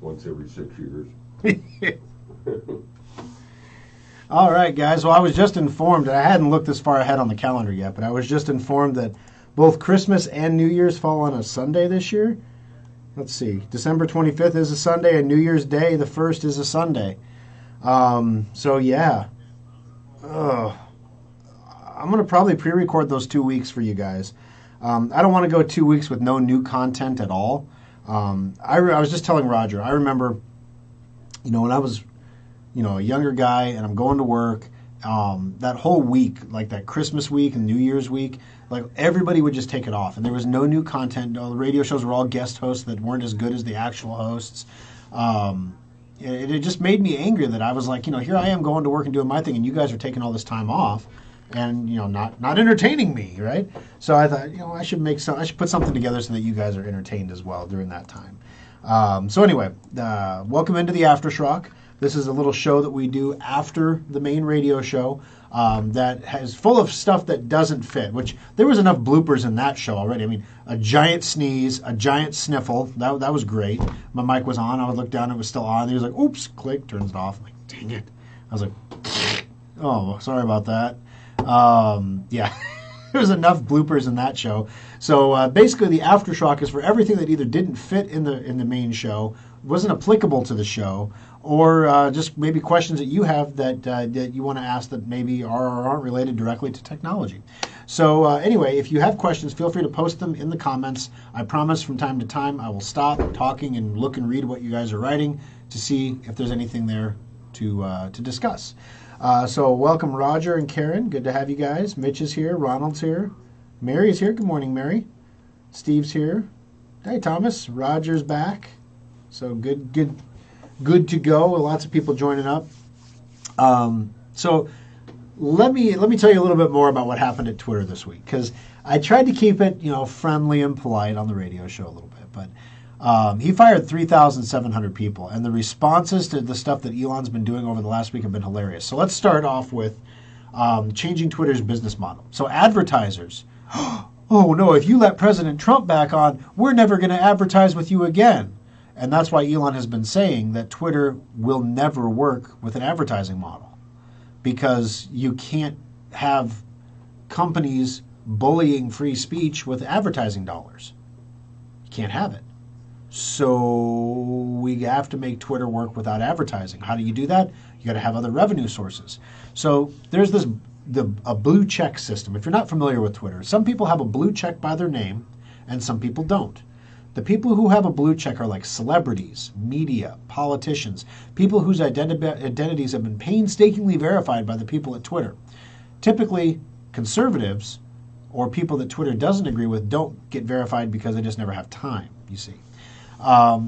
once every 6 years. All right, guys. Well, I was just informed, and I hadn't looked this far ahead on the calendar yet, but I was just informed that both Christmas and New Year's fall on a Sunday this year. Let's see. December 25th is a Sunday, and New Year's Day, the 1st, is a Sunday. So, yeah. I'm going to probably pre-record those 2 weeks for you guys. I don't want to go 2 weeks with no new content at all. I was just telling Roger, I remember, when I was, a younger guy and I'm going to work, that whole week, like that Christmas week and New Year's week, like everybody would just take it off. And there was no new content. The radio shows were all guest hosts that weren't as good as the actual hosts. It just made me angry that I was like, here I am going to work and doing my thing, and you guys are taking all this time off and, not entertaining me, right? So I thought, I should put something together so that you guys are entertained as well during that time. So anyway, welcome into the After Schrock. This is a little show that we do after the main radio show that is full of stuff that doesn't fit, which there was enough bloopers in that show already. I mean, a giant sneeze, a giant sniffle. That was great. My mic was on. I would look down. It was still on. He was like, oops, click, turns it off. I'm like, dang it. I was like, oh, sorry about that. Yeah. There was enough bloopers in that show. So basically the Aftershock is for everything that either didn't fit in the main show, wasn't applicable to the show, or just maybe questions that you have that you want to ask that maybe are or aren't related directly to technology. So anyway, if you have questions, feel free to post them in the comments. I promise from time to time I will stop talking and look and read what you guys are writing to see if there's anything there to discuss. So welcome Roger and Karen. Good to have you guys. Mitch is here. Ronald's here. Mary's here. Good morning, Mary. Steve's here. Hey, Thomas. Roger's back. So good to go. Lots of people joining up. So let me tell you a little bit more about what happened at Twitter this week, because I tried to keep it friendly and polite on the radio show a little bit, but he fired 3,700 people, and the responses to the stuff that Elon's been doing over the last week have been hilarious. So let's start off with changing Twitter's business model. So advertisers, oh no, if you let President Trump back on, we're never going to advertise with you again. And that's why Elon has been saying that Twitter will never work with an advertising model, because you can't have companies bullying free speech with advertising dollars. You can't have it. So we have to make Twitter work without advertising. How do you do that? You got to have other revenue sources. So there's a blue check system. If you're not familiar with Twitter, some people have a blue check by their name and some people don't. The people who have a blue check are like celebrities, media, politicians, people whose identities have been painstakingly verified by the people at Twitter. Typically, conservatives or people that Twitter doesn't agree with don't get verified because they just never have time, you see.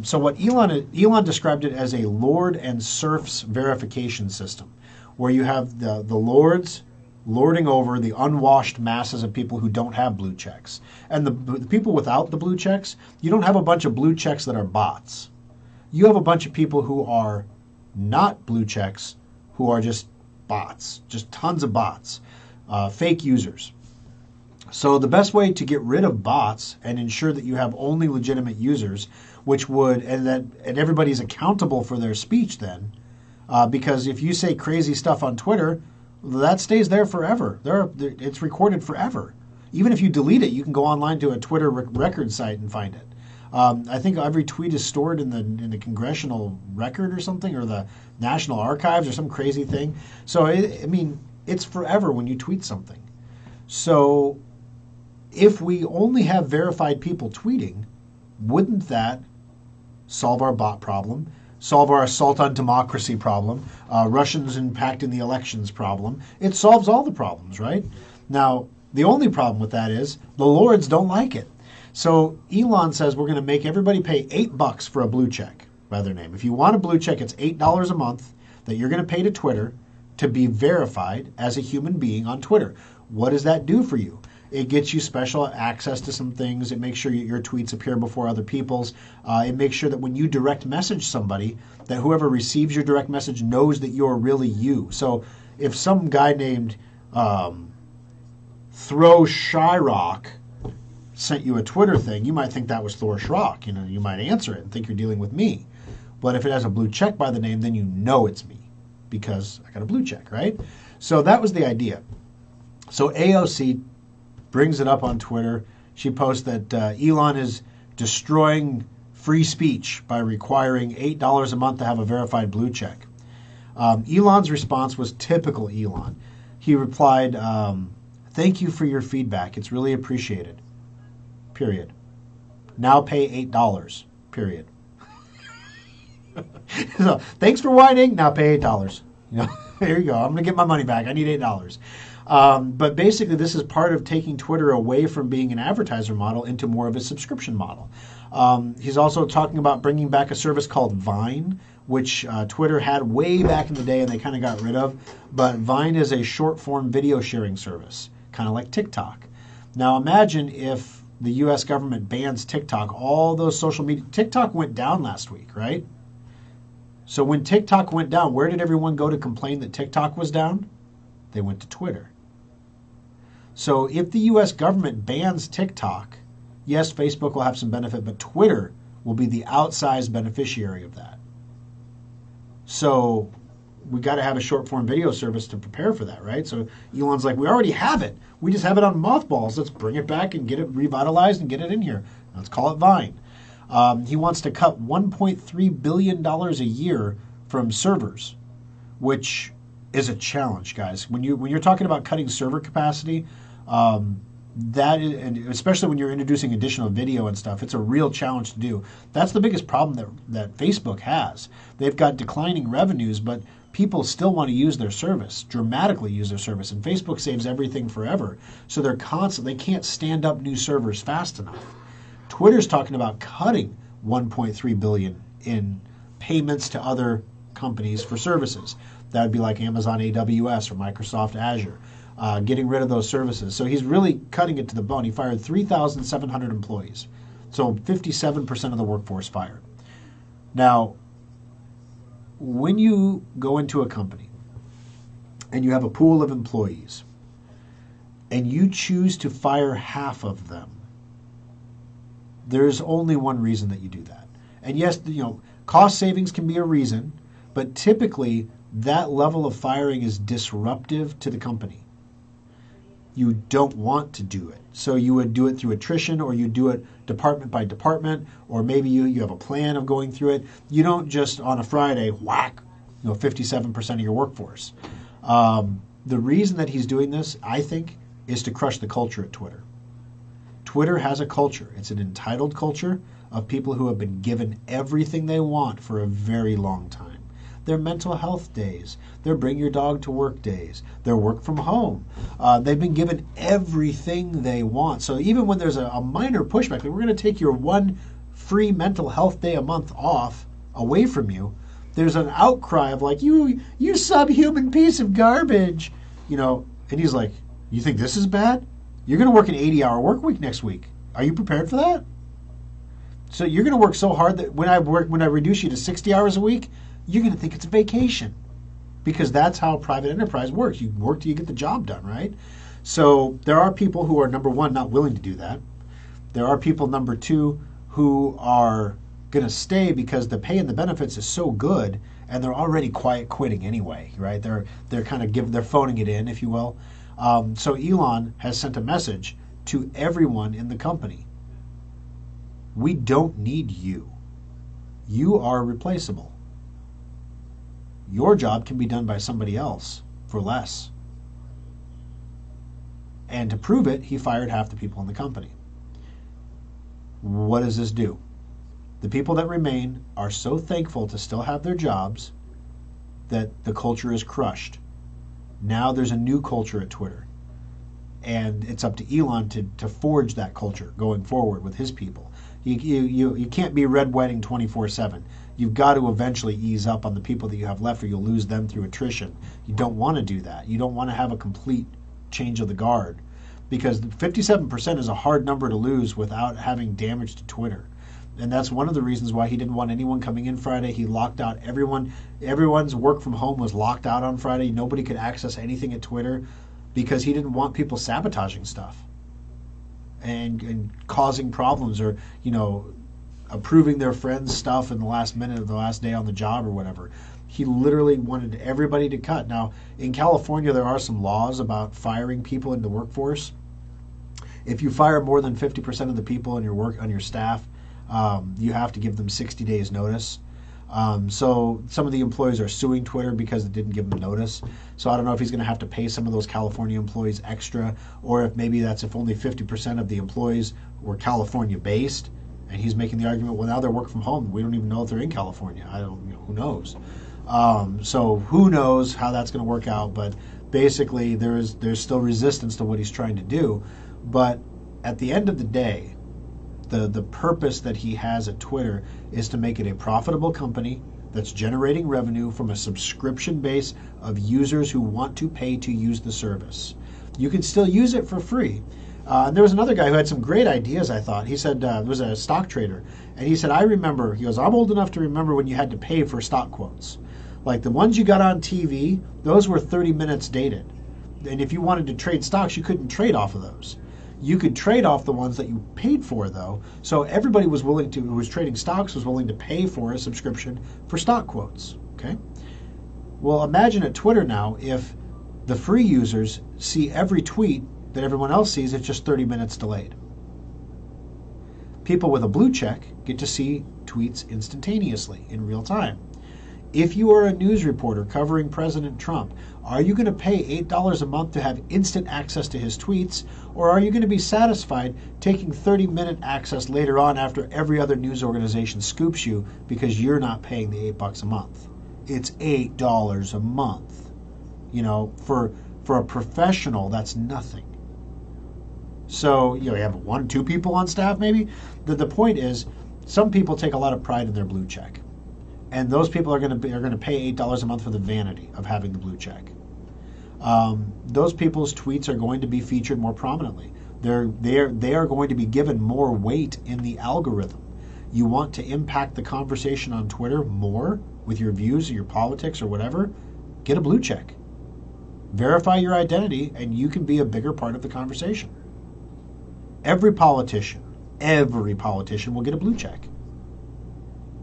So what Elon described it as a lord and serfs verification system, where you have the lords lording over the unwashed masses of people who don't have blue checks. And the people without the blue checks, you don't have a bunch of blue checks that are bots. You have a bunch of people who are not blue checks, who are just bots, just tons of bots, fake users. So the best way to get rid of bots and ensure that you have only legitimate users, and everybody's accountable for their speech then, because if you say crazy stuff on Twitter, that stays there forever. It's recorded forever. Even if you delete it, you can go online to a Twitter record site and find it. I think every tweet is stored in the congressional record or something, or the National Archives or some crazy thing. So, it's forever when you tweet something. So if we only have verified people tweeting, wouldn't that solve our bot problem, solve our assault on democracy problem, Russians impacting the elections problem? It solves all the problems, right? Now, the only problem with that is the lords don't like it. So Elon says we're going to make everybody pay $8 for a blue check by their name. If you want a blue check, it's $8 a month that you're going to pay to Twitter to be verified as a human being on Twitter. What does that do for you? It gets you special access to some things. It makes sure your tweets appear before other people's. It makes sure that when you direct message somebody, that whoever receives your direct message knows that you're really you. So if some guy named Schrock sent you a Twitter thing, you might think that was Thor Schrock. You might answer it and think you're dealing with me. But if it has a blue check by the name, then you know it's me because I got a blue check, right? So that was the idea. So AOC brings it up on Twitter. She posts that Elon is destroying free speech by requiring $8 a month to have a verified blue check. Elon's response was typical Elon. He replied, "Thank you for your feedback. It's really appreciated. Period. Now pay $8. Period." So, thanks for whining. Now pay $8. Here you go. I'm going to get my money back. I need $8. But basically, this is part of taking Twitter away from being an advertiser model into more of a subscription model. He's also talking about bringing back a service called Vine, which Twitter had way back in the day and they kind of got rid of. But Vine is a short-form video sharing service, kind of like TikTok. Now imagine if the U.S. government bans TikTok, all those social media. TikTok went down last week, right? So when TikTok went down, where did everyone go to complain that TikTok was down? They went to Twitter. So if the U.S. government bans TikTok, yes, Facebook will have some benefit, but Twitter will be the outsized beneficiary of that. So we got to have a short form video service to prepare for that, right? So Elon's like, we already have it. We just have it on mothballs. Let's bring it back and get it revitalized and get it in here. Let's call it Vine. He wants to cut $1.3 billion a year from servers, which is a challenge, guys. When you're talking about cutting server capacity, that is, and especially when you're introducing additional video and stuff, it's a real challenge to do. That's the biggest problem that Facebook has. They've got declining revenues, but people still want to use their service, dramatically use their service, and Facebook saves everything forever. So they're they can't stand up new servers fast enough. Twitter's talking about cutting $1.3 billion in payments to other companies for services. That would be like Amazon AWS or Microsoft Azure. Getting rid of those services. So he's really cutting it to the bone. He fired 3,700 employees. So 57% of the workforce fired. Now, when you go into a company and you have a pool of employees and you choose to fire half of them, there's only one reason that you do that. And yes, cost savings can be a reason, but typically that level of firing is disruptive to the company. You don't want to do it. So you would do it through attrition, or you do it department by department, or maybe you have a plan of going through it. You don't just on a Friday whack 57% of your workforce. The reason that he's doing this, I think, is to crush the culture at Twitter. Twitter has a culture. It's an entitled culture of people who have been given everything they want for a very long time. Their mental health days, their bring your dog to work days, their work from home. They've been given everything they want. So even when there's a minor pushback, like we're going to take your one free mental health day a month off away from you, there's an outcry of like, you subhuman piece of garbage. And he's like, you think this is bad? You're going to work an 80-hour work week next week. Are you prepared for that? So you're going to work so hard that when I reduce you to 60 hours a week, you're going to think it's a vacation, because that's how private enterprise works. You work till you get the job done, right? So there are people who are, number one, not willing to do that. There are people, number two, who are going to stay because the pay and the benefits is so good, and they're already quiet quitting anyway, right? They're kind of they're phoning it in, if you will. So Elon has sent a message to everyone in the company. We don't need you. You are replaceable. Your job can be done by somebody else for less. And to prove it, he fired half the people in the company. What does this do? The people that remain are so thankful to still have their jobs that the culture is crushed. Now there's a new culture at Twitter. And it's up to Elon to forge that culture going forward with his people. You can't be red wedding 24/7. You've got to eventually ease up on the people that you have left, or you'll lose them through attrition. You don't want to do that. You don't want to have a complete change of the guard, because 57% is a hard number to lose without having damage to Twitter. And that's one of the reasons why he didn't want anyone coming in Friday. He locked out everyone. Everyone's work from home was locked out on Friday. Nobody could access anything at Twitter because he didn't want people sabotaging stuff and causing problems, or approving their friends' stuff in the last minute of the last day on the job or whatever. He literally wanted everybody to cut. Now, in California, there are some laws about firing people in the workforce. If you fire more than 50% of the people on your staff, you have to give them 60 days notice. So some of the employees are suing Twitter because it didn't give them notice. So I don't know if he's going to have to pay some of those California employees extra, or if maybe that's if only 50% of the employees were California based, and he's making the argument, well, now they're working from home. We don't even know if they're in California. Who knows? So who knows how that's going to work out? But basically, there's still resistance to what he's trying to do. But at the end of the day, the purpose that he has at Twitter is to make it a profitable company that's generating revenue from a subscription base of users who want to pay to use the service. You can still use it for free. And there was another guy who had some great ideas, I thought. He said, there was a stock trader, and he said, he goes, I'm old enough to remember when you had to pay for stock quotes. Like the ones you got on TV, those were 30 minutes dated. And if you wanted to trade stocks, you couldn't trade off of those. You could trade off the ones that you paid for, though. So everybody who was trading stocks was willing to pay for a subscription for stock quotes. Okay. Well, imagine at Twitter now, if the free users see every tweet that everyone else sees, it's just 30 minutes delayed. People with a blue check get to see tweets instantaneously in real time. If you are a news reporter covering President Trump, are you going to pay $8 a month to have instant access to his tweets, or are you going to be satisfied taking 30-minute access later on after every other news organization scoops you because you're not paying the $8 a month? It's $8 a month. For a professional, that's nothing. So, you have 1-2 people on staff maybe. The point is, some people take a lot of pride in their blue check. And those people are going to pay $8 a month for the vanity of having the blue check. Those people's tweets are going to be featured more prominently. They are going to be given more weight in the algorithm. You want to impact the conversation on Twitter more with your views or your politics or whatever? Get a blue check. Verify your identity, and you can be a bigger part of the conversation. Every politician will get a blue check.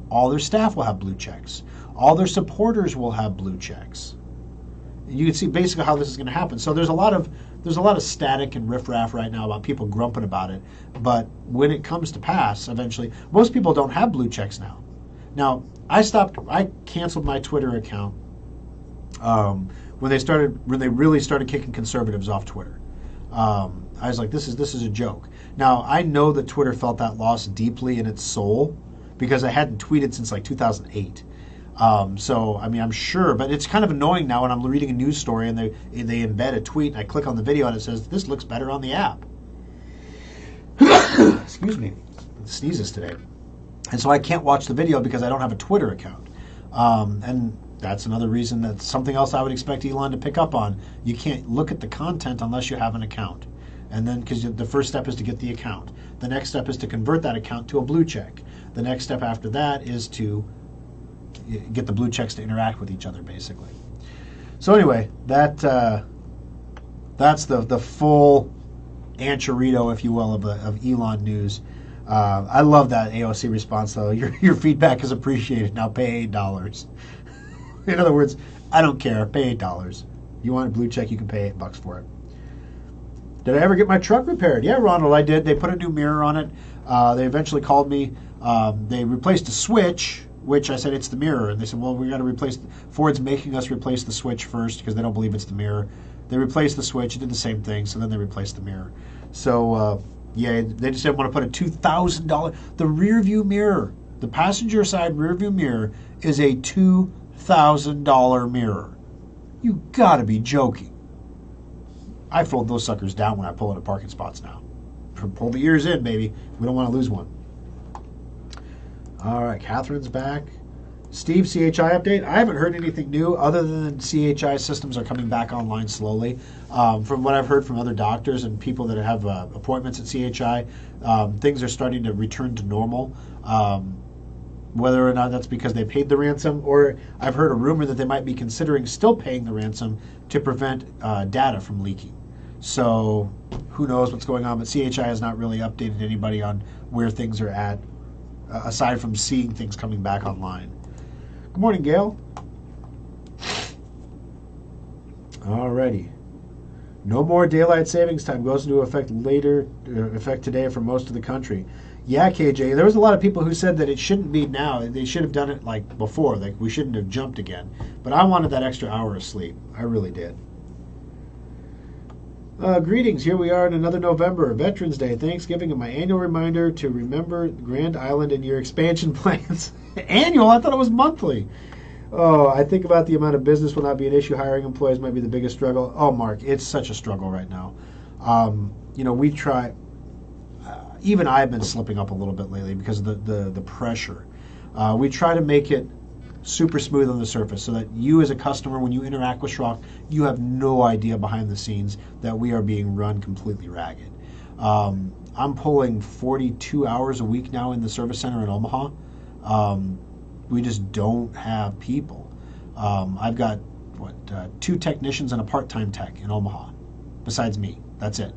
All their staff will have blue checks. All their supporters will have blue checks. You can see basically how this is going to happen. So there's a lot of static and riffraff right now about people grumping about it. But when it comes to pass, eventually, most people don't have blue checks now. Now, I canceled my Twitter account when they really started kicking conservatives off Twitter. I was like, this is a joke. Now, I know that Twitter felt that loss deeply in its soul, because I hadn't tweeted since like 2008. So, I'm sure, but it's kind of annoying now when I'm reading a news story and they embed a tweet and I click on the video and it says, this looks better on the app. Excuse me. It sneezes today. And so I can't watch the video because I don't have a Twitter account. And that's another reason, that's something else I would expect Elon to pick up on. You can't look at the content unless you have an account. And then, because the first step is to get the account. The next step is to convert that account to a blue check. The next step after that is to get the blue checks to interact with each other, basically. So anyway, that's the full Anchorito, if you will, of Elon news. I love that AOC response, though. Your feedback is appreciated. Now pay $8. In other words, I don't care. Pay $8. You want a blue check, you can pay $8 for it. Did I ever get my truck repaired? Yeah, Ronald, I did. They put a new mirror on it. They eventually called me. They replaced the switch, which I said, it's the mirror. And they said, well, we got to replace, Ford's making us replace the switch first because they don't believe it's the mirror. They replaced the switch, did the same thing, so then they replaced the mirror. So, yeah, they just didn't want to put a $2,000, the rear view mirror, the passenger side rear view mirror is a $2,000 mirror. You got to be joking. I fold those suckers down when I pull into parking spots now. Pull the ears in, baby. We don't want to lose one. All right, Catherine's back. Steve, CHI update. I haven't heard anything new other than CHI systems are coming back online slowly. From what I've heard from other doctors and people that have appointments at CHI, things are starting to return to normal. Whether or not that's because they paid the ransom, or I've heard a rumor that they might be considering still paying the ransom to prevent data from leaking. So who knows what's going on, but CHI has not really updated anybody on where things are at aside from seeing things coming back online. Good morning, Gail. Alrighty. No more daylight savings time goes into effect today for most of the country. Yeah, KJ, there was a lot of people who said that it shouldn't be now. They should have done it like before. Like we shouldn't have jumped again. But I wanted that extra hour of sleep. I really did. Greetings. Here we are in another November, Veterans Day, Thanksgiving, and my annual reminder to remember Grand Island and your expansion plans. Annual? I thought it was monthly. Oh, I think about the amount of business will not be an issue. Hiring employees might be the biggest struggle. Oh, Mark, it's such a struggle right now. We try. Even I've been slipping up a little bit lately because of the pressure. We try to make it super smooth on the surface so that you as a customer, when you interact with Schrock, you have no idea behind the scenes that we are being run completely ragged. I'm pulling 42 hours a week now in the service center in Omaha. We just don't have people. I've got, 2 technicians and a part-time tech in Omaha, besides me. That's it.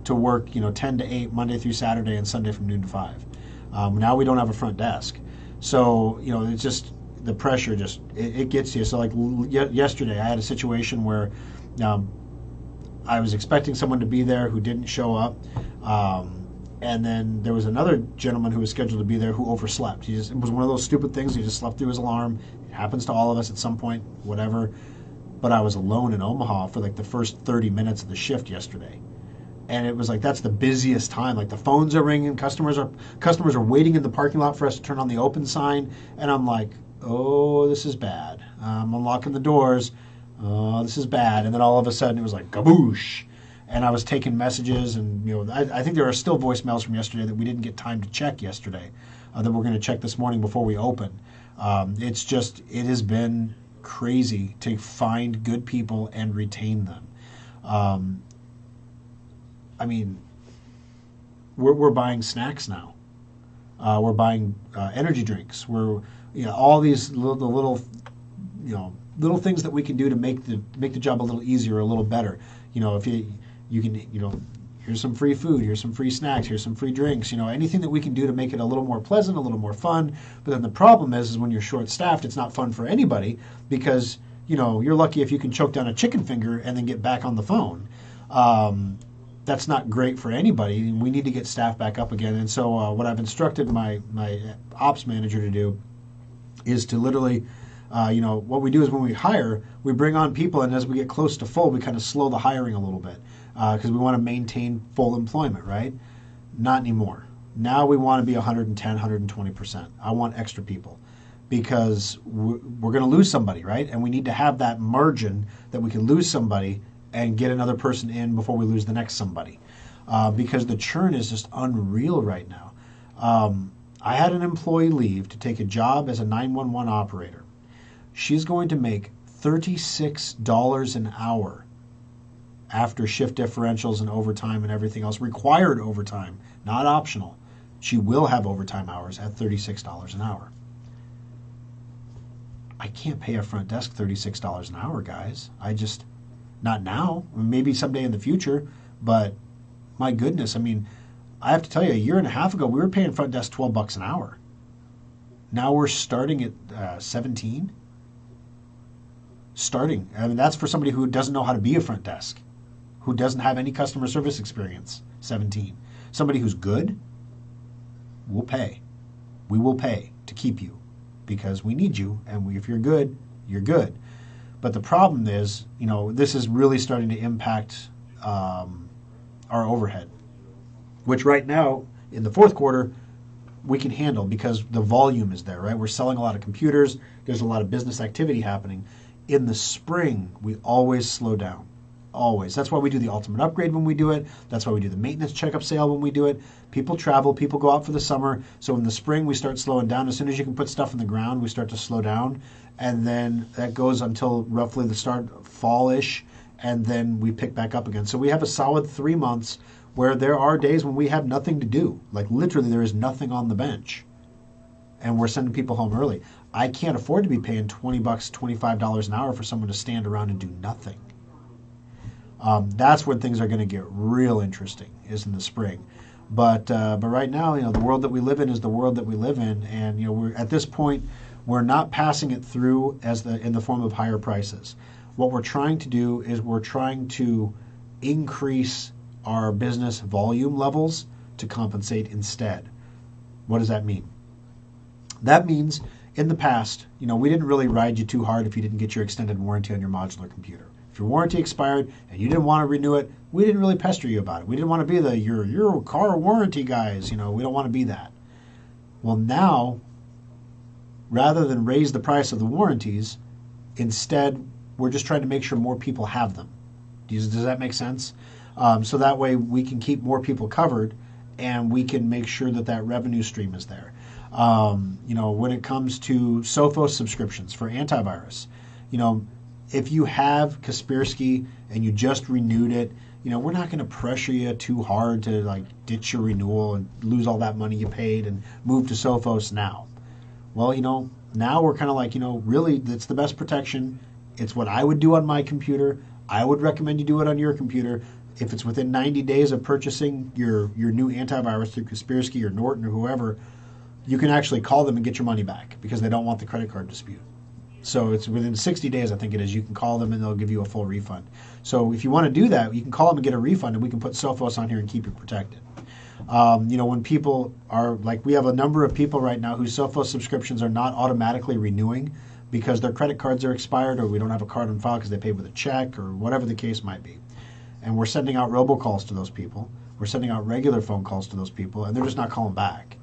To work, 10 to 8, Monday through Saturday, and Sunday from noon to 5. Now we don't have a front desk. So, it's just, the pressure it gets you. So like yesterday, I had a situation where I was expecting someone to be there who didn't show up. And then there was another gentleman who was scheduled to be there who overslept. It was one of those stupid things. He just slept through his alarm. It happens to all of us at some point, whatever. But I was alone in Omaha for like the first 30 minutes of the shift yesterday. And it was like, that's the busiest time. Like the phones are ringing, customers are waiting in the parking lot for us to turn on the open sign. And I'm like, oh, this is bad. I'm unlocking the doors. Oh, this is bad. And then all of a sudden it was like kaboosh. And I was taking messages, and I think there are still voicemails from yesterday that we didn't get time to check yesterday, that we're going to check this morning before we open. It has been crazy to find good people and retain them. We're buying snacks now. We're buying energy drinks. We're all these little things that we can do to make the job a little easier, a little better. If you can, here's some free food, here's some free snacks, here's some free drinks, anything that we can do to make it a little more pleasant, a little more fun. But then the problem is when you're short-staffed, it's not fun for anybody because, you're lucky if you can choke down a chicken finger and then get back on the phone. That's not great for anybody. We need to get staff back up again. And so what I've instructed my ops manager to do is to literally, what we do is when we hire, we bring on people, and as we get close to full, we kind of slow the hiring a little bit because we want to maintain full employment, right? Not anymore. Now we want to be 110, 120%. I want extra people because we're going to lose somebody, right? And we need to have that margin that we can lose somebody and get another person in before we lose the next somebody because the churn is just unreal right now. I had an employee leave to take a job as a 911 operator. She's going to make $36 an hour after shift differentials and overtime and everything else, required overtime, not optional. She will have overtime hours at $36 an hour. I can't pay a front desk $36 an hour, guys. Not now, maybe someday in the future, but my goodness, I have to tell you, a year and a half ago, we were paying front desk $12 an hour. Now we're starting at 17. Starting. That's for somebody who doesn't know how to be a front desk, who doesn't have any customer service experience. 17. Somebody who's good, we'll pay. We will pay to keep you because we need you, and if you're good, you're good. But the problem is, this is really starting to impact our overhead, which right now in the fourth quarter we can handle because the volume is there, right? We're selling a lot of computers. There's a lot of business activity happening. In the spring, we always slow down. Always. That's why we do the ultimate upgrade when we do it. That's why we do the maintenance checkup sale when we do it. People travel. People go out for the summer. So in the spring, we start slowing down. As soon as you can put stuff in the ground, we start to slow down. And then that goes until roughly the start of fall-ish. And then we pick back up again. So we have a solid 3 months where there are days when we have nothing to do. Like literally there is nothing on the bench. And we're sending people home early. I can't afford to be paying $20, $25 an hour for someone to stand around and do nothing. That's when things are going to get real interesting, is in the spring. But right now, the world that we live in is the world that we live in, and we're at this point, we're not passing it through in the form of higher prices. What we're trying to do is we're trying to increase our business volume levels to compensate instead. What does that mean? That means in the past, we didn't really ride you too hard if you didn't get your extended warranty on your modular computer. If your warranty expired and you didn't want to renew it, we didn't really pester you about it. We didn't want to be your car warranty guys. We don't want to be that. Well, now, rather than raise the price of the warranties, instead, we're just trying to make sure more people have them. Does that make sense? So that way we can keep more people covered and we can make sure that revenue stream is there. When it comes to Sophos subscriptions for antivirus, if you have Kaspersky and you just renewed it, we're not going to pressure you too hard to ditch your renewal and lose all that money you paid and move to Sophos now. Well, now we're kind of really, it's the best protection. It's what I would do on my computer. I would recommend you do it on your computer. If it's within 90 days of purchasing your new antivirus through Kaspersky or Norton or whoever, you can actually call them and get your money back because they don't want the credit card dispute. So it's within 60 days, I think it is, you can call them and they'll give you a full refund. So if you want to do that, you can call them and get a refund and we can put Sophos on here and keep you protected. When people are, we have a number of people right now whose Sophos subscriptions are not automatically renewing because their credit cards are expired or we don't have a card on file because they paid with a check or whatever the case might be. And we're sending out robocalls to those people. We're sending out regular phone calls to those people and they're just not calling back.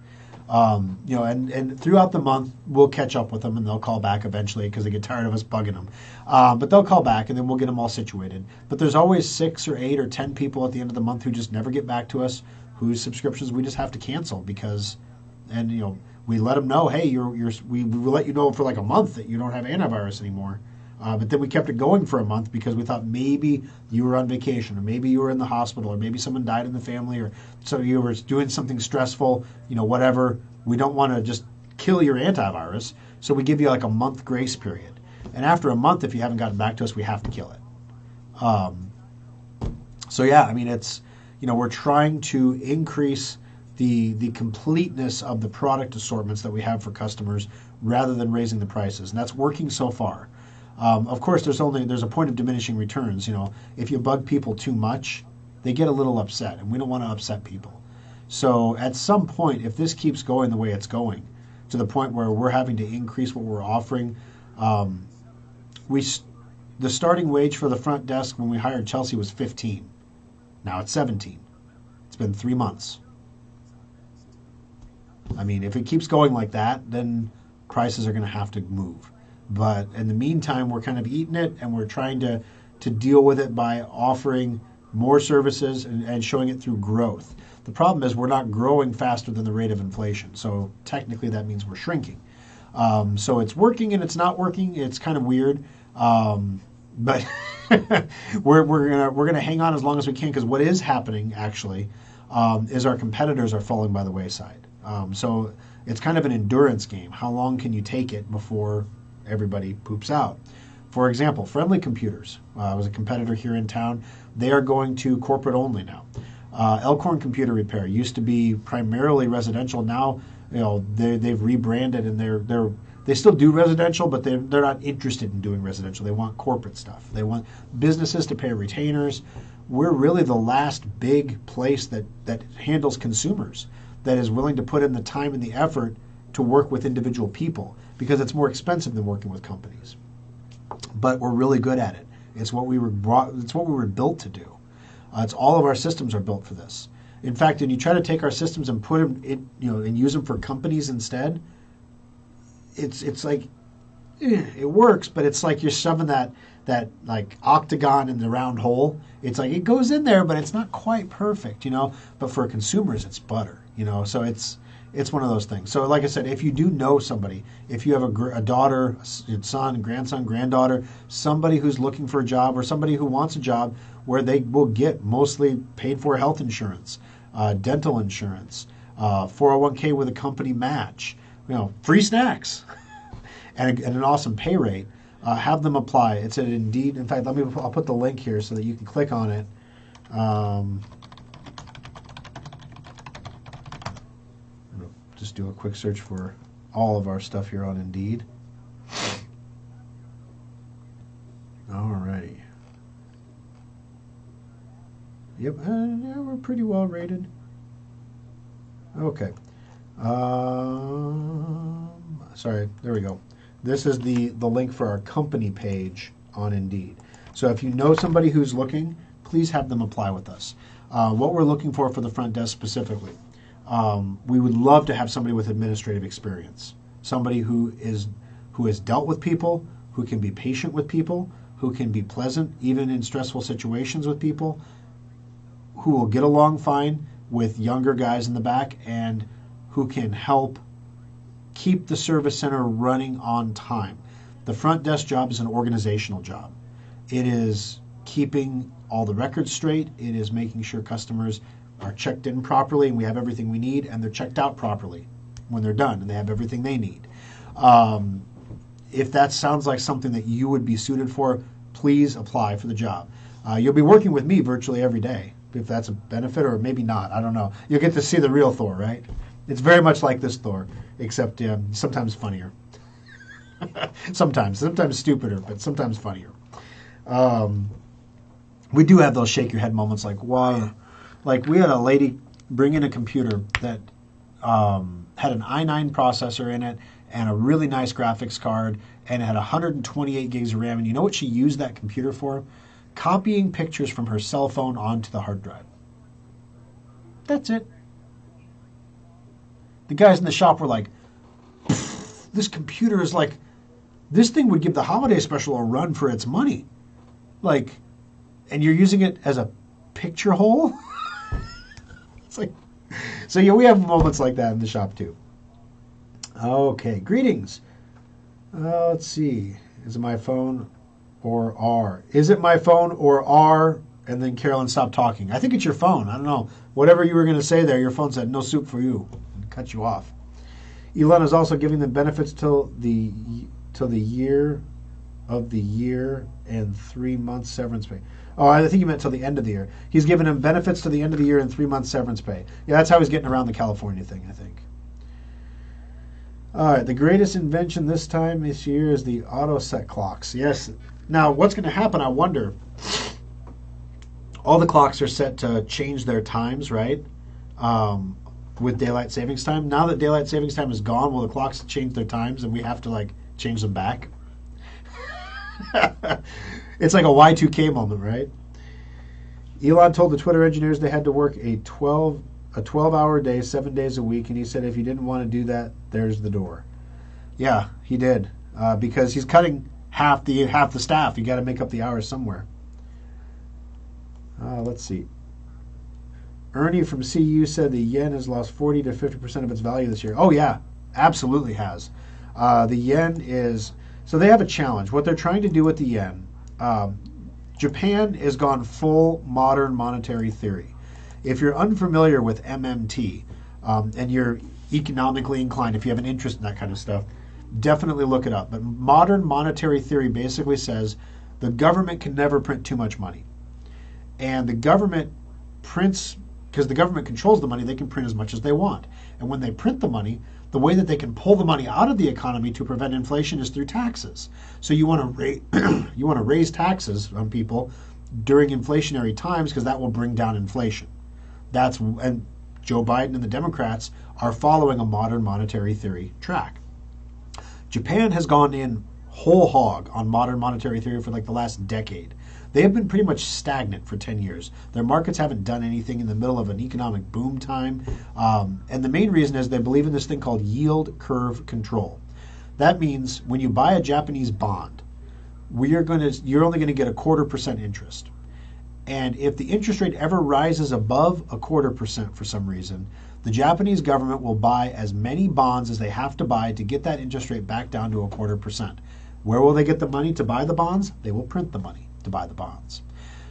And throughout the month, we'll catch up with them and they'll call back eventually because they get tired of us bugging them. But they'll call back and then we'll get them all situated. But there's always 6 or 8 or 10 people at the end of the month who just never get back to us, whose subscriptions we just have to cancel because, we let them know, hey, we let you know for a month that you don't have antivirus anymore. But then we kept it going for a month because we thought maybe you were on vacation or maybe you were in the hospital or maybe someone died in the family or so you were doing something stressful, whatever. We don't want to just kill your antivirus. So we give you a month grace period. And after a month, if you haven't gotten back to us, we have to kill it. It's, we're trying to increase the completeness of the product assortments that we have for customers rather than raising the prices. And that's working so far. Of course, there's a point of diminishing returns. If you bug people too much, they get a little upset, and we don't want to upset people. So at some point, if this keeps going the way it's going, to the point where we're having to increase what we're offering, the starting wage for the front desk when we hired Chelsea was 15. Now it's 17. It's been 3 months. If it keeps going like that, then prices are going to have to move. But in the meantime, we're kind of eating it, and we're trying to deal with it by offering more services and showing it through growth. The problem is we're not growing faster than the rate of inflation. So technically that means we're shrinking. So it's working and it's not working. It's kind of weird. But we're gonna hang on as long as we can because what is happening actually is our competitors are falling by the wayside. So it's kind of an endurance game. How long can you take it before everybody poops out? For example, Friendly Computers was a competitor here in town. They are going to corporate only now. Elkhorn Computer Repair used to be primarily residential. Now, they've rebranded and they still do residential, but they're not interested in doing residential. They want corporate stuff. They want businesses to pay retainers. We're really the last big place that handles consumers, that is willing to put in the time and the effort to work with individual people because it's more expensive than working with companies. But we're really good at it. It's what we were built to do. It's all of our systems are built for this. In fact, when you try to take our systems and put them in, and use them for companies instead, it's like it works, but it's like you're shoving that like octagon in the round hole. It's like it goes in there, but it's not quite perfect, But for consumers, it's butter, So it's one of those things. So like I said, if you do know somebody, if you have a daughter, a son, grandson, granddaughter, somebody who's looking for a job or somebody who wants a job where they will get mostly paid for health insurance, dental insurance, 401k with a company match, free snacks, and an awesome pay rate, have them apply. It's at Indeed. In fact, I'll put the link here so that you can click on it. just do a quick search for all of our stuff here on Indeed. Alrighty. Yep, yeah, we're pretty well rated. Okay. Sorry, there we go. This is the link for our company page on Indeed. So if you know somebody who's looking, please have them apply with us. What we're looking for the front desk specifically, we would love to have somebody with administrative experience, somebody who has dealt with people, who can be patient with people, who can be pleasant even in stressful situations with people, who will get along fine with younger guys in the back, and who can help keep the service center running on time. The front desk job is an organizational job. It is keeping all the records straight. It is making sure customers are checked in properly and we have everything we need, and they're checked out properly when they're done and they have everything they need. If that sounds like something that you would be suited for, please apply for the job. You'll be working with me virtually every day, if that's a benefit, or maybe not. I don't know. You'll get to see the real Thor, right? It's very much like this Thor, except sometimes funnier. sometimes stupider, but sometimes funnier. We do have those shake your head moments, like, wow. Like, we had a lady bring in a computer that had an i9 processor in it and a really nice graphics card, and it had 128 gigs of RAM. And you know what she used that computer for? Copying pictures from her cell phone onto the hard drive. That's it. The guys in the shop were like, this computer is like, this thing would give the holiday special a run for its money. Like, and you're using it as a picture hole? It's like, so yeah, we have moments like that in the shop too. Okay, greetings. Let's see. Is it my phone or R? Is it my phone or R? And then Carolyn stopped talking. I think it's your phone. I don't know. Whatever you were going to say there, your phone said no soup for you and cut you off. Elon is also giving them benefits till the year of the year and 3 months severance pay. Oh, I think you meant till the end of the year. He's giving him benefits to the end of the year and 3 months severance pay. Yeah, that's how he's getting around the California thing, I think. All right, the greatest invention this year is the auto set clocks. Yes. Now, what's going to happen, I wonder, all the clocks are set to change their times, right, with daylight savings time. Now that daylight savings time is gone, will the clocks change their times and we have to, like, change them back? It's like a Y2K moment, right? Elon told the Twitter engineers they had to work a 12-hour day, 7 days a week, and he said if you didn't want to do that, there's the door. Yeah, he did, because he's cutting half the staff. You got to make up the hours somewhere. Let's see. Ernie from CU said the yen has lost 40 to 50% of its value this year. Oh yeah, absolutely has. The yen is, so they have a challenge. What they're trying to do with the yen, Japan has gone full modern monetary theory. If you're unfamiliar with MMT and you're economically inclined, if you have an interest in that kind of stuff, definitely look it up. But modern monetary theory basically says the government can never print too much money. And the government prints, because the government controls the money, they can print as much as they want. And when they print the money, the way that they can pull the money out of the economy to prevent inflation is through taxes. So you want to raise taxes on people during inflationary times, because that will bring down inflation. And Joe Biden and the Democrats are following a modern monetary theory track. Japan has gone in whole hog on modern monetary theory for like the last decade. They have been pretty much stagnant for 10 years. Their markets haven't done anything in the middle of an economic boom time. And the main reason is they believe in this thing called yield curve control. That means when you buy a Japanese bond, you're only going to get 0.25% interest. And if the interest rate ever rises above 0.25% for some reason, the Japanese government will buy as many bonds as they have to buy to get that interest rate back down to 0.25%. Where will they get the money to buy the bonds? They will print the money to buy the bonds.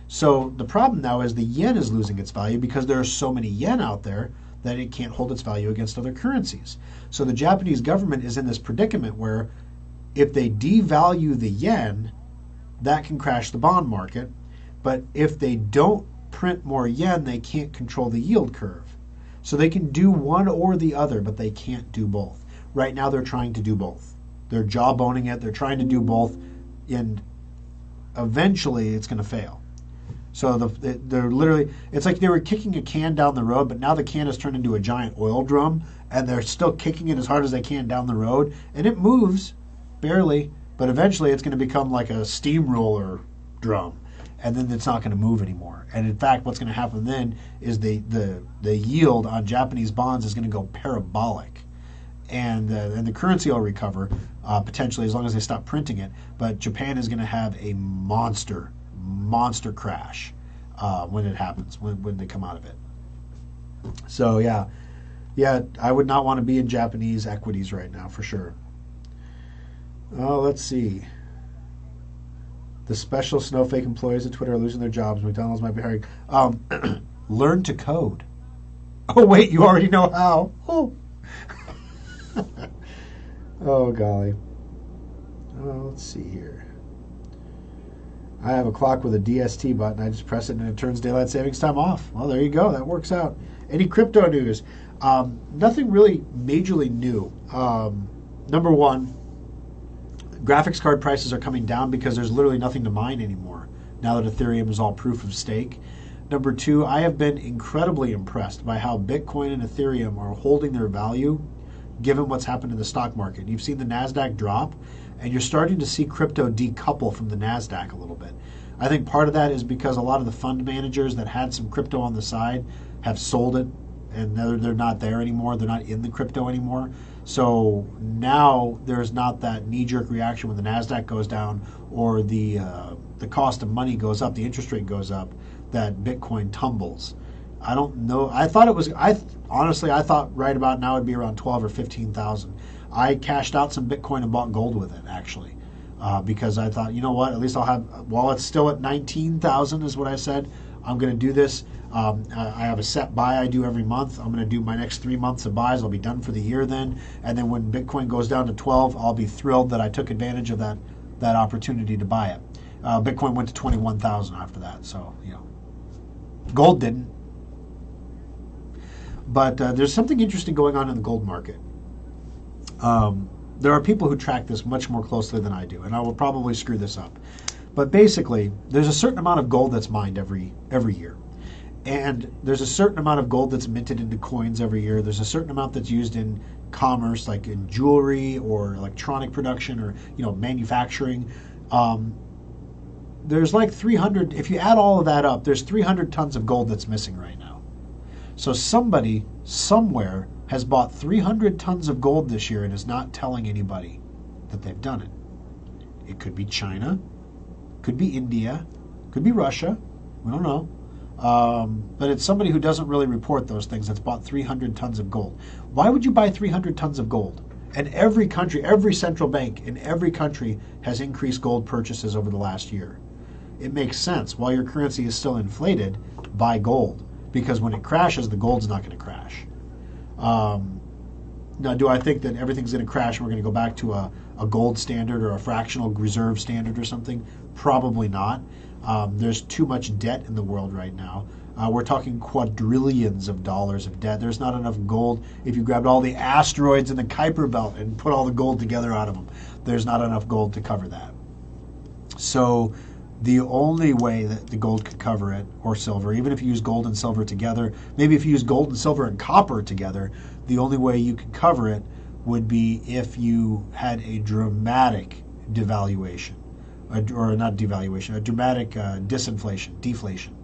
So the problem now is the yen is losing its value because there are so many yen out there that it can't hold its value against other currencies. So the Japanese government is in this predicament where if they devalue the yen, that can crash the bond market. But if they don't print more yen, they can't control the yield curve. So they can do one or the other, but they can't do both. Right now they're trying to do both. They're jawboning it. They're trying to do both, and eventually it's going to fail. So they're literally, it's like they were kicking a can down the road, but now the can has turned into a giant oil drum, and they're still kicking it as hard as they can down the road, and it moves, barely, but eventually it's going to become like a steamroller drum, and then it's not going to move anymore. And in fact, what's going to happen then is the yield on Japanese bonds is going to go parabolic. And the currency will recover, potentially, as long as they stop printing it. But Japan is going to have a monster crash when it happens, when they come out of it. So, yeah, I would not want to be in Japanese equities right now, for sure. Oh, let's see. The special snowflake employees at Twitter are losing their jobs. McDonald's might be hiring. Learn to code. Oh, wait, you already know how. Oh. Oh, golly. Oh, let's see here. I have a clock with a DST button. I just press it and it turns daylight savings time off. Well, there you go. That works out. Any crypto news? Nothing really majorly new. Number one, graphics card prices are coming down because there's literally nothing to mine anymore now that Ethereum is all proof of stake. Number two, I have been incredibly impressed by how Bitcoin and Ethereum are holding their value given what's happened in the stock market. You've seen the NASDAQ drop, and you're starting to see crypto decouple from the NASDAQ a little bit. I think part of that is because a lot of the fund managers that had some crypto on the side have sold it, and they're not there anymore. They're not in the crypto anymore. So now there's not that knee-jerk reaction when the NASDAQ goes down or the cost of money goes up, the interest rate goes up, that Bitcoin tumbles. I don't know. I thought it was. Honestly, I thought right about now it'd be around 12 or 15,000. I cashed out some Bitcoin and bought gold with it actually, because I thought, you know what? At least I'll have. While it's still at 19,000, is what I said. I'm going to do this. I have a set buy I do every month. I'm going to do my next 3 months of buys. I'll be done for the year then. And then when Bitcoin goes down to 12, I'll be thrilled that I took advantage of that opportunity to buy it. Bitcoin went to 21,000 after that. So gold didn't. But there's something interesting going on in the gold market. There are people who track this much more closely than I do, and I will probably screw this up. But basically, there's a certain amount of gold that's mined every year. And there's a certain amount of gold that's minted into coins every year. There's a certain amount that's used in commerce, like in jewelry or electronic production or manufacturing. There's like 300, if you add all of that up, there's 300 tons of gold that's missing right now. So somebody, somewhere, has bought 300 tons of gold this year and is not telling anybody that they've done it. It could be China, could be India, could be Russia, we don't know. But it's somebody who doesn't really report those things that's bought 300 tons of gold. Why would you buy 300 tons of gold? And every country, every central bank in every country has increased gold purchases over the last year. It makes sense. While your currency is still inflated, buy gold. Because when it crashes, the gold's not going to crash. Now, do I think that everything's going to crash and we're going to go back to a gold standard or a fractional reserve standard or something? Probably not. There's too much debt in the world right now. We're talking quadrillions of dollars of debt. There's not enough gold. If you grabbed all the asteroids in the Kuiper Belt and put all the gold together out of them, there's not enough gold to cover that. So the only way that the gold could cover it, or silver, even if you use gold and silver together, maybe if you use gold and silver and copper together, the only way you could cover it would be if you had a dramatic devaluation, or not devaluation, a dramatic deflation,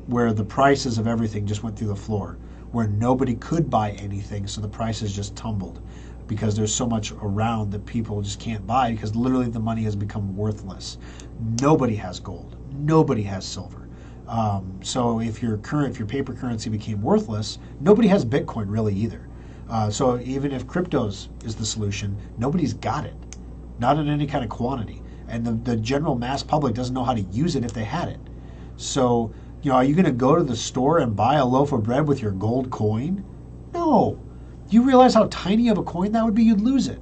where the prices of everything just went through the floor, where nobody could buy anything, so the prices just tumbled. Because there's so much around that people just can't buy because literally the money has become worthless. Nobody has gold. Nobody has silver. So if your paper currency became worthless, nobody has Bitcoin really either. So even if cryptos is the solution, nobody's got it. Not in any kind of quantity. And the general mass public doesn't know how to use it if they had it. So, are you going to go to the store and buy a loaf of bread with your gold coin? No. You realize how tiny of a coin that would be? You'd lose it.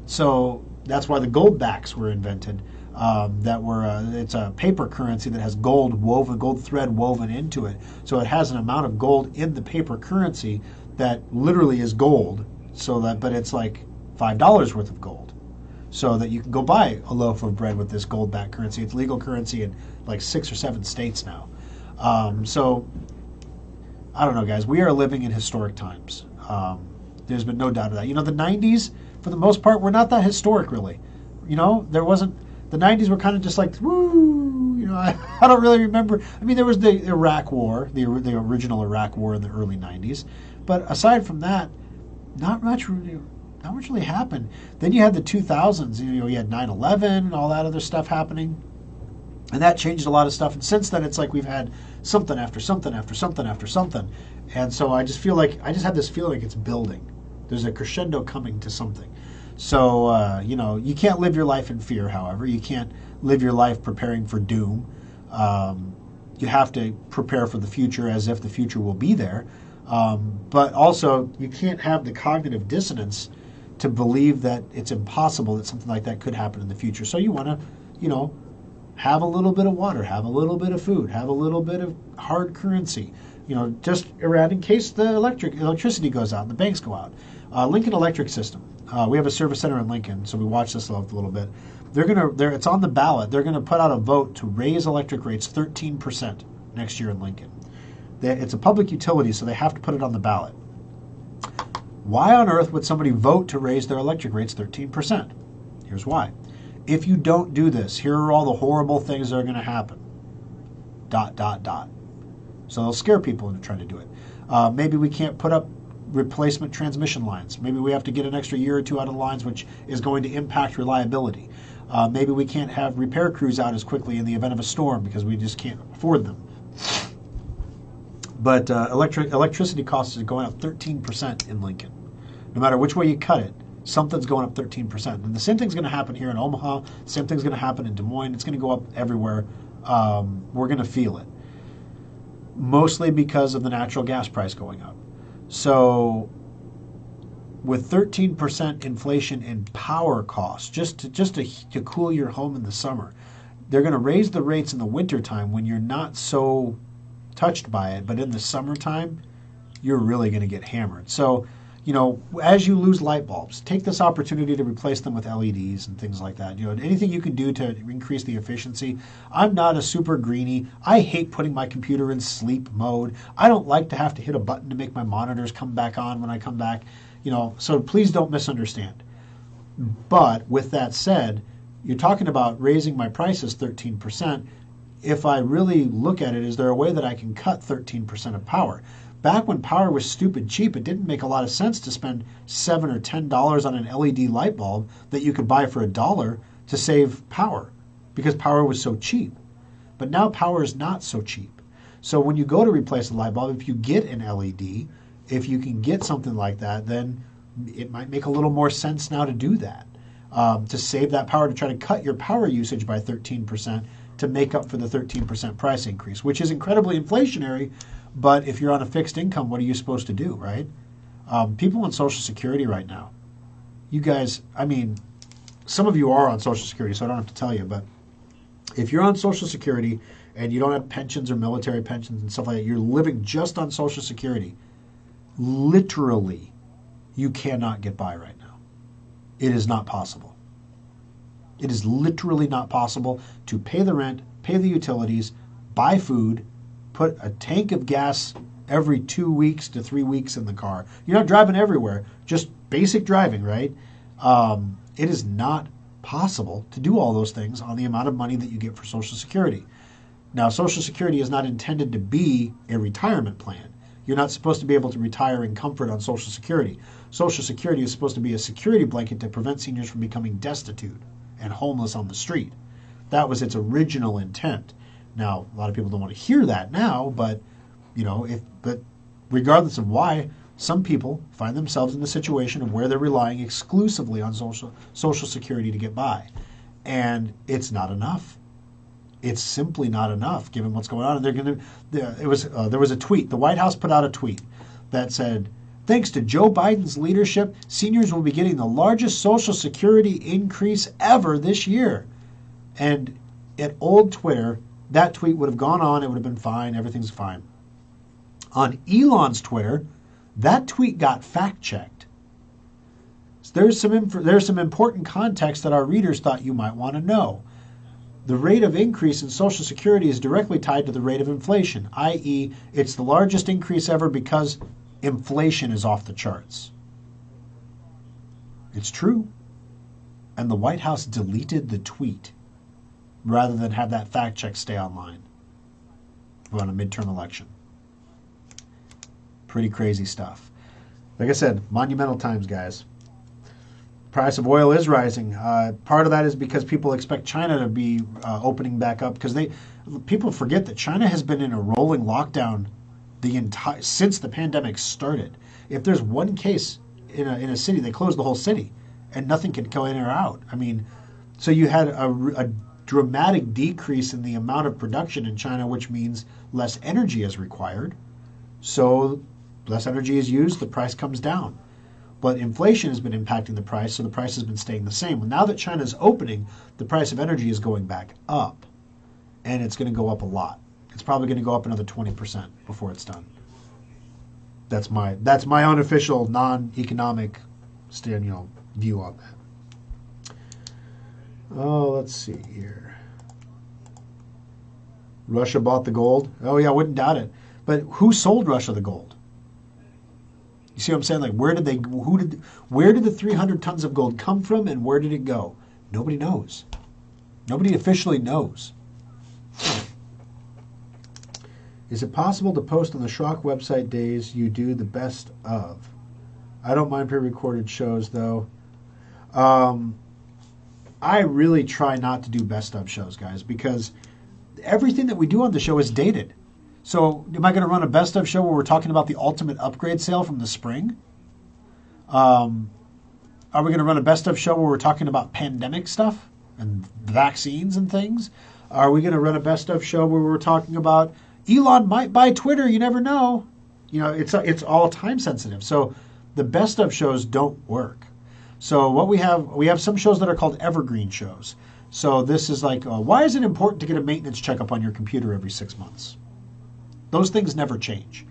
So that's why the gold backs were invented. that were it's a paper currency that has gold thread woven into it. So it has an amount of gold in the paper currency that literally is gold. But it's like $5 worth of gold, so that you can go buy a loaf of bread with this gold-backed currency. It's legal currency in like 6 or 7 states now. So I don't know, guys. We are living in historic times. There's been no doubt of that. The 90s, for the most part, were not that historic, really. There wasn't. The 90s were kind of just like, woo. I don't really remember. I mean, there was the Iraq War, the original Iraq War in the early 90s. But aside from that, not much really happened. Then you had the 2000s. You had 9/11 and all that other stuff happening. And that changed a lot of stuff. And since then, it's like we've had something after something after something after something. And so I just have this feeling like it's building. There's a crescendo coming to something. So, you can't live your life in fear, however. You can't live your life preparing for doom. You have to prepare for the future as if the future will be there. But also, you can't have the cognitive dissonance to believe that it's impossible that something like that could happen in the future. So you want to, have a little bit of water, have a little bit of food, have a little bit of hard currency, just around in case the electricity goes out and the banks go out. Lincoln Electric System. We have a service center in Lincoln, so we watch this a little bit. It's on the ballot. They're going to put out a vote to raise electric rates 13% next year in Lincoln. It's a public utility, so they have to put it on the ballot. Why on earth would somebody vote to raise their electric rates 13%? Here's why. If you don't do this, here are all the horrible things that are going to happen. ... So they'll scare people into trying to do it. Maybe we can't put up replacement transmission lines. Maybe we have to get an extra year or two out of the lines, which is going to impact reliability. Maybe we can't have repair crews out as quickly in the event of a storm because we just can't afford them. But electricity costs are going up 13% in Lincoln. No matter which way you cut it, something's going up 13%. And the same thing's going to happen here in Omaha. The same thing's going to happen in Des Moines. It's going to go up everywhere. We're going to feel it. Mostly because of the natural gas price going up. So with 13% inflation in power costs, just to cool your home in the summer, they're going to raise the rates in the wintertime when you're not so touched by it. But in the summertime, you're really going to get hammered. So, as you lose light bulbs, take this opportunity to replace them with LEDs and things like that. Anything you can do to increase the efficiency. I'm not a super greenie. I hate putting my computer in sleep mode. I don't like to have to hit a button to make my monitors come back on when I come back. So please don't misunderstand. But with that said, you're talking about raising my prices 13%. If I really look at it, is there a way that I can cut 13% of power? Back when power was stupid cheap, it didn't make a lot of sense to spend $7 or $10 on an LED light bulb that you could buy for $1 to save power because power was so cheap. But now power is not so cheap. So when you go to replace a light bulb, if you get an LED, if you can get something like that, then it might make a little more sense now to do that, to save that power, to try to cut your power usage by 13% to make up for the 13% price increase, which is incredibly inflationary. But if you're on a fixed income, what are you supposed to do, right? People on Social Security right now, you guys, some of you are on Social Security, so I don't have to tell you, but if you're on Social Security and you don't have pensions or military pensions and stuff like that, you're living just on Social Security, literally, you cannot get by right now. It is not possible. It is literally not possible to pay the rent, pay the utilities, buy food, put a tank of gas every 2 weeks to 3 weeks in the car. You're not driving everywhere, just basic driving, right? It is not possible to do all those things on the amount of money that you get for Social Security. Now, Social Security is not intended to be a retirement plan. You're not supposed to be able to retire in comfort on Social Security. Social Security is supposed to be a security blanket to prevent seniors from becoming destitute and homeless on the street. That was its original intent. Now, a lot of people don't want to hear that now, but regardless of why, some people find themselves in a situation of where they're relying exclusively on Social Security to get by, and it's not enough. It's simply not enough, given what's going on. And there was a tweet. The White House put out a tweet that said, "Thanks to Joe Biden's leadership, seniors will be getting the largest Social Security increase ever this year." And at old Twitter, that tweet would have gone on. It would have been fine. Everything's fine. On Elon's Twitter, that tweet got fact-checked. So there's some important context that our readers thought you might want to know. The rate of increase in Social Security is directly tied to the rate of inflation, i.e., it's the largest increase ever because inflation is off the charts. It's true. And the White House deleted the tweet rather than have that fact check stay online on a midterm election. Pretty crazy stuff. Like I said, monumental times, guys. Price of oil is rising. Part of that is because people expect China to be opening back up, because people forget that China has been in a rolling lockdown since the pandemic started. If there's one case in a city, they close the whole city, and nothing can go in or out. I mean, so you had a dramatic decrease in the amount of production in China, which means less energy is required. So less energy is used, the price comes down. But inflation has been impacting the price, so the price has been staying the same. Well, now that China's opening, the price of energy is going back up, and it's going to go up a lot. It's probably going to go up another 20% before it's done. That's my unofficial, non-economic view on that. Oh, let's see here. Russia bought the gold. Oh yeah, I wouldn't doubt it. But who sold Russia the gold? You see what I'm saying? Like, where did the 300 tons of gold come from, and where did it go? Nobody knows. Nobody officially knows. Is it possible to post on the Schrock website days you do the best of? I don't mind pre-recorded shows, though. I really try not to do best of shows, guys, because everything that we do on the show is dated. So am I going to run a best of show where we're talking about the ultimate upgrade sale from the spring? Are we going to run a best of show where we're talking about pandemic stuff and vaccines and things? Are we going to run a best of show where we're talking about Elon might buy Twitter? You never know. It's all time sensitive. So the best of shows don't work. So what we have some shows that are called evergreen shows. So this is like, why is it important to get a maintenance checkup on your computer every 6 months? Those things never change.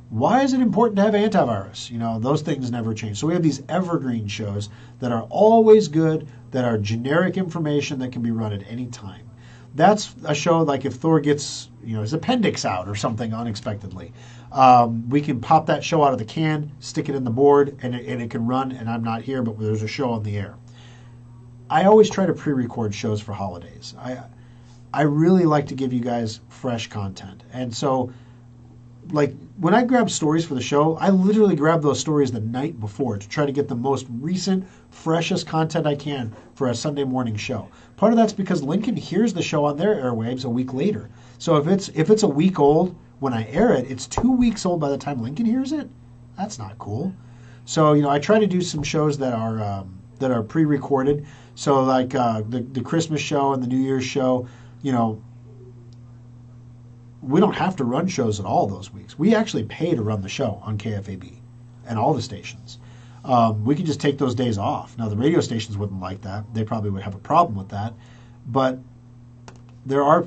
Why is it important to have antivirus? Those things never change. So we have these evergreen shows that are always good, that are generic information that can be run at any time. That's a show like if Thor gets his appendix out or something unexpectedly. We can pop that show out of the can, stick it in the board, and it can run, and I'm not here, but there's a show on the air. I always try to pre-record shows for holidays. I really like to give you guys fresh content. And so, like, when I grab stories for the show, I literally grab those stories the night before to try to get the most recent, freshest content I can for a Sunday morning show. Part of that's because Lincoln hears the show on their airwaves a week later. So if it's a week old when I air it, it's 2 weeks old by the time Lincoln hears it. That's not cool. So I try to do some shows that are pre-recorded. So like the Christmas show and the New Year's show, we don't have to run shows at all those weeks. We actually pay to run the show on KFAB and all the stations. We could just take those days off. Now, the radio stations wouldn't like that. They probably would have a problem with that. But there are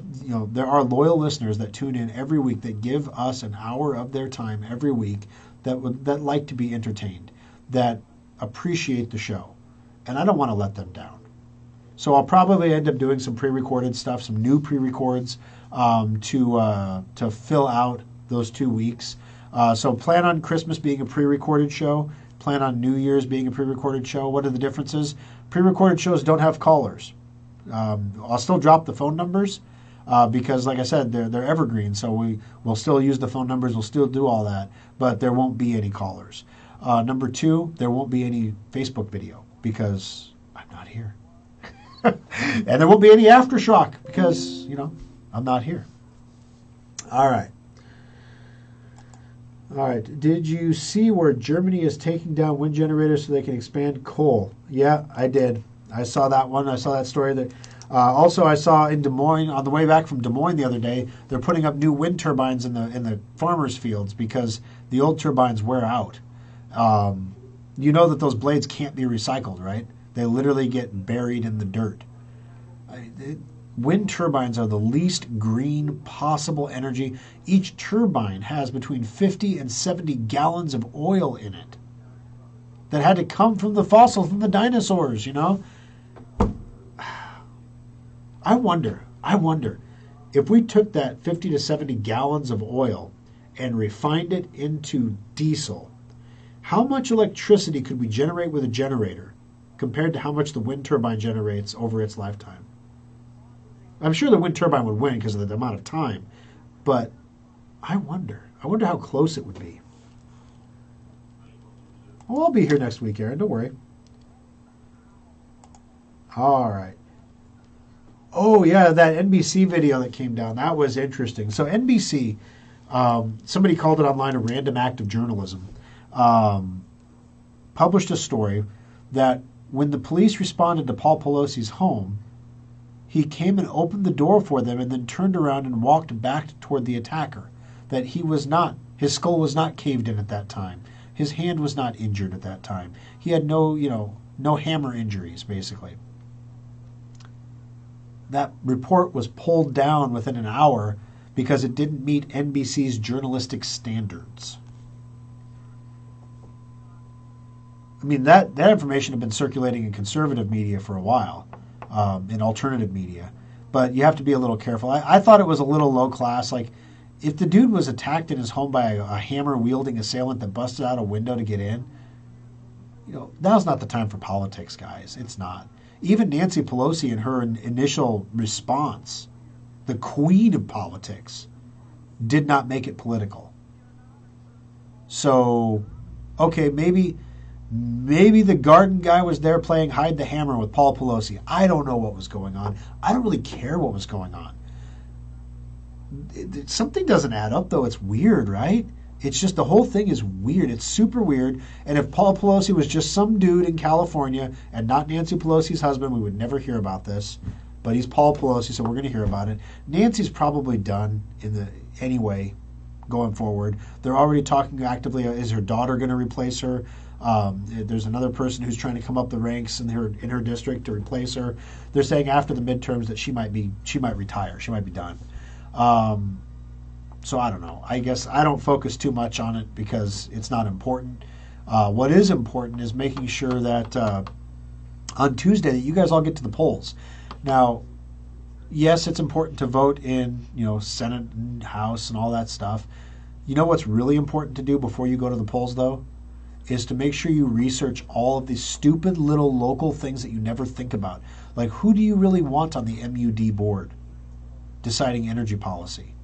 loyal listeners that tune in every week that give us an hour of their time every week that like to be entertained, that appreciate the show. And I don't want to let them down. So I'll probably end up doing some pre-recorded stuff, some new pre-records to fill out those 2 weeks. So plan on Christmas being a pre-recorded show. Plan on New Year's being a pre-recorded show. What are the differences? Pre-recorded shows don't have callers. I'll still drop the phone numbers because, like I said, they're evergreen. So we'll still use the phone numbers. We'll still do all that, but there won't be any callers. Number 2, there won't be any Facebook video because I'm not here. And there won't be any aftershock because, I'm not here. All right. Did you see where Germany is taking down wind generators so they can expand coal? Yeah, I did. I saw that one. I saw that story. Also, I saw in Des Moines, on the way back from Des Moines the other day, they're putting up new wind turbines in the farmers' fields because the old turbines wear out. You know that those blades can't be recycled, right? They literally get buried in the dirt. Wind turbines are the least green possible energy. Each turbine has between 50 and 70 gallons of oil in it that had to come from the fossils, from the dinosaurs, you know? I wonder if we took that 50 to 70 gallons of oil and refined it into diesel, how much electricity could we generate with a generator compared to how much the wind turbine generates over its lifetime? I'm sure the wind turbine would win because of the amount of time, but I wonder how close it would be. Well, I'll be here next week, Aaron. Don't worry. All right. Oh, yeah, that NBC video that came down, that was interesting. So NBC, somebody called it online a random act of journalism, published a story that when the police responded to Paul Pelosi's home, he came and opened the door for them and then turned around and walked back toward the attacker, that his skull was not caved in at that time. His hand was not injured at that time. He had no hammer injuries, basically. That report was pulled down within an hour because it didn't meet NBC's journalistic standards. I mean, that information had been circulating in conservative media for a while, in alternative media, but you have to be a little careful. I thought it was a little low class. Like, if the dude was attacked in his home by a hammer-wielding assailant that busted out a window to get in, now's not the time for politics, guys. It's not. Even Nancy Pelosi in her initial response, the queen of politics, did not make it political. So, okay, maybe the garden guy was there playing hide the hammer with Paul Pelosi. I don't know what was going on. I don't really care what was going on. Something doesn't add up, though. It's weird, right? It's just the whole thing is weird. It's super weird. And if Paul Pelosi was just some dude in California and not Nancy Pelosi's husband, we would never hear about this. But he's Paul Pelosi, so we're going to hear about it. Nancy's probably done anyway going forward. They're already talking actively. Is her daughter going to replace her? There's another person who's trying to come up the ranks in her district to replace her. They're saying after the midterms that she might retire. She might be done. So I don't know. I guess I don't focus too much on it because it's not important. What is important is making sure that on Tuesday that you guys all get to the polls. Now, yes, it's important to vote in, Senate and House and all that stuff. You know what's really important to do before you go to the polls, though, is to make sure you research all of these stupid little local things that you never think about. Like, who do you really want on the MUD board deciding energy policy?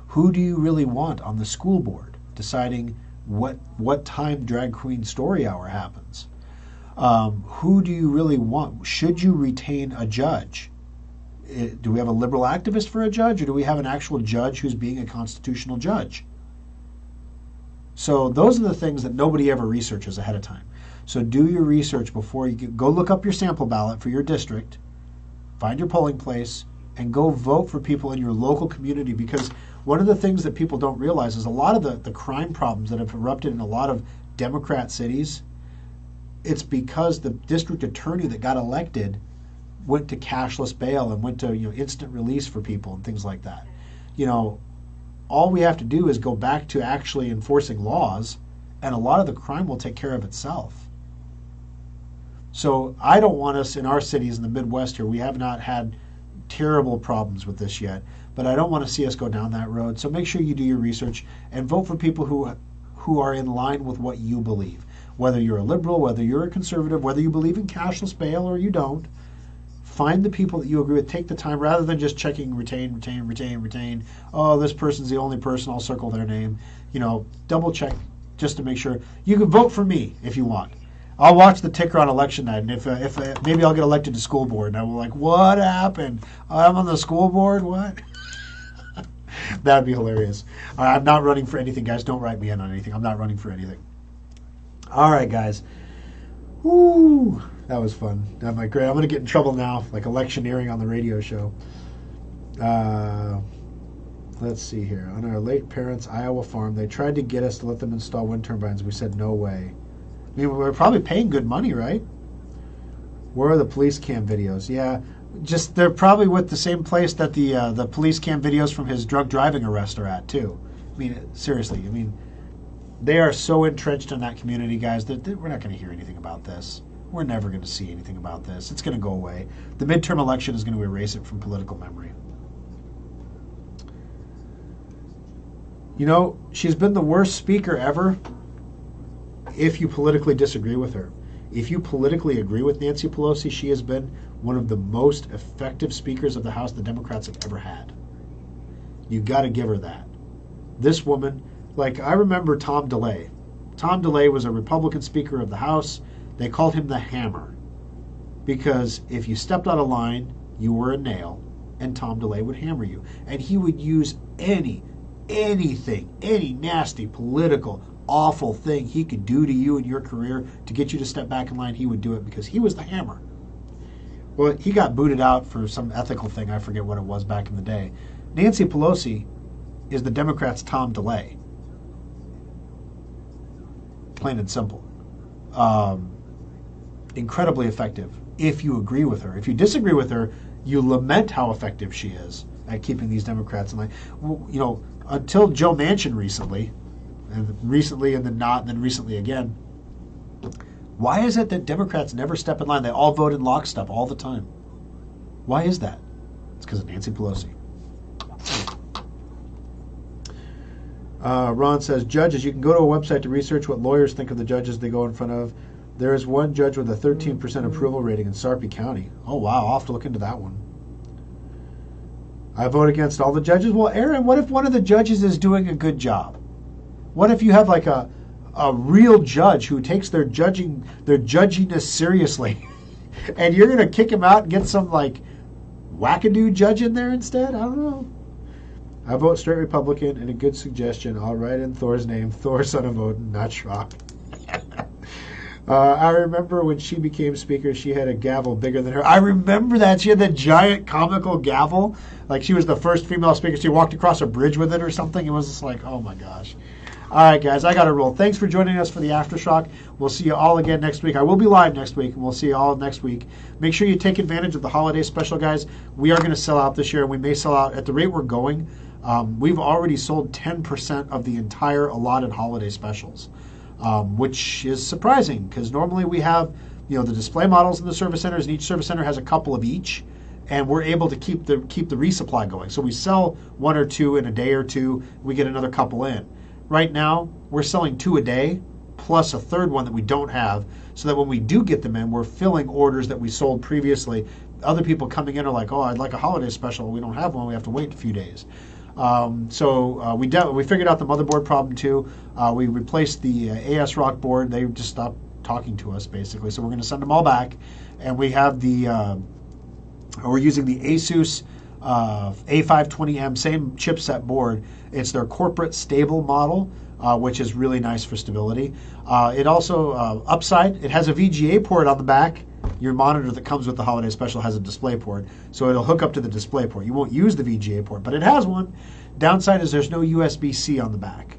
Who do you really want on the school board deciding what time drag queen story hour happens? Who do you really want? Should you retain a judge? Do we have a liberal activist for a judge, or do we have an actual judge who's being a constitutional judge? So those are the things that nobody ever researches ahead of time. So do your research before you go look up your sample ballot for your district, find your polling place, and go vote for people in your local community, because one of the things that people don't realize is a lot of the crime problems that have erupted in a lot of Democrat cities, it's because the district attorney that got elected went to cashless bail and went to instant release for people and things like that. All we have to do is go back to actually enforcing laws, and a lot of the crime will take care of itself. So I don't want us in our cities in the Midwest here, we have not had terrible problems with this yet, but I don't want to see us go down that road. So make sure you do your research and vote for people who are in line with what you believe. Whether you're a liberal, whether you're a conservative, whether you believe in cashless bail or you don't, find the people that you agree with. Take the time rather than just checking retain. Oh, this person's the only person, I'll circle their name. Double check just to make sure. You can vote for me if you want. I'll watch the ticker on election night, and if maybe I'll get elected to school board, and I will what happened? I'm on the school board? What? That'd be hilarious. I'm not running for anything, guys. Don't write me in on anything. I'm not running for anything. All right, guys. Woo, that was fun. That might great. I'm going to get in trouble now, like electioneering on the radio show. Let's see here. On our late parents' Iowa farm, they tried to get us to let them install wind turbines. We said no way. I mean, we're probably paying good money, right? Where are the police cam videos? Yeah, Just they're probably with the same place that the police cam videos from his drug driving arrest are at too. I mean, seriously. I mean, they are so entrenched in that community, guys, that we're not going to hear anything about this. We're never going to see anything about this. It's going to go away. The midterm election is going to erase it from political memory. You know, she's been the worst speaker ever if you politically disagree with her. If you politically agree with Nancy Pelosi, she has been one of the most effective speakers of the House the Democrats have ever had. You got to give her that. This woman, like, I remember Tom DeLay. Tom DeLay was a Republican Speaker of the House. They called him the Hammer because if you stepped out of line, you were a nail, and Tom DeLay would hammer you. And he would use anything, any nasty, political, awful thing he could do to you in your career to get you to step back in line. He would do it because he was the Hammer. Well, he got booted out for some ethical thing. I forget what it was back in the day. Nancy Pelosi is the Democrats' Tom DeLay. Plain and simple. Incredibly effective if you agree with her. If you disagree with her, you lament how effective she is at keeping these Democrats in line. Well, you know, until Joe Manchin recently, and then not, and then recently again, why is it that Democrats never step in line? They all vote in lockstep all the time. Why is that? It's because of Nancy Pelosi. Ron says, judges, you can go to a website to research what lawyers think of the judges they go in front of. There is one judge with a 13% approval rating in Sarpy County. Oh, wow. I'll have to look into that one. I vote against all the judges. Well, Aaron, what if one of the judges is doing a good job? What if you have like a real judge who takes their judginess seriously and you're going to kick him out and get some like wackadoo judge in there instead? I don't know. I vote straight Republican, and a good suggestion. I'll write in Thor's name, Thor, son of Odin, not Schrock. I remember when she became speaker, she had a gavel bigger than her. I remember that. She had that giant comical gavel. Like she was the first female speaker. She walked across a bridge with it or something. It was just like, oh my gosh. All right, guys, I got to roll. Thanks for joining us for the Aftershock. We'll see you all again next week. I will be live next week, and we'll see you all next week. Make sure you take advantage of the holiday special, guys. We are going to sell out this year, and we may sell out at the rate we're going. We've already sold 10% of the entire allotted holiday specials, which is surprising because normally we have, the display models in the service centers, and each service center has a couple of each, and we're able to keep the resupply going. So we sell one or two in a day or two, we get another couple in. Right now, we're selling 2 a day plus a third one that we don't have, so that when we do get them in, we're filling orders that we sold previously. Other people coming in are like, oh, I'd like a holiday special. We don't have one. We have to wait a few days. So we figured out the motherboard problem too. We replaced the AS Rock board. They just stopped talking to us basically. So we're going to send them all back, and we have we're using the Asus A520M, same chipset board. It's their corporate stable model, which is really nice for stability. It also, upside, it has a VGA port on the back. Your monitor that comes with the holiday special has a display port, so it'll hook up to the display port. You won't use the VGA port, but it has one. Downside is there's no USB-C on the back.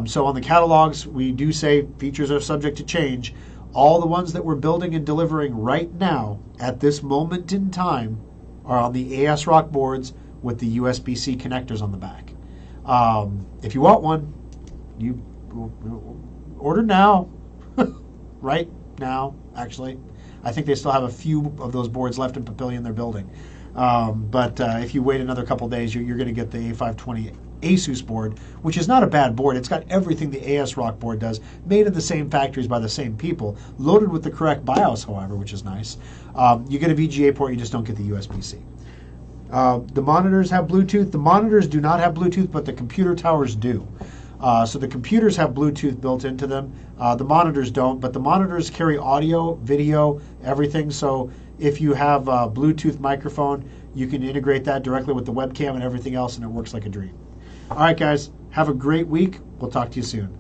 So on the catalogs, we do say features are subject to change. All the ones that we're building and delivering right now, at this moment in time, are on the AS Rock boards with the USB-C connectors on the back. If you want one, you order now. Right now, actually. I think they still have a few of those boards left in Papillion they're building. But if you wait another couple days, you're going to get the A520 Asus board, which is not a bad board. It's got everything the AS Rock board does, made in the same factories by the same people, loaded with the correct BIOS, however, which is nice. You get a VGA port, you just don't get the USB-C. The monitors have Bluetooth. The monitors do not have Bluetooth, but the computer towers do. So the computers have Bluetooth built into them. The monitors don't, but the monitors carry audio, video, everything. So if you have a Bluetooth microphone, you can integrate that directly with the webcam and everything else, and it works like a dream. All right, guys, have a great week. We'll talk to you soon.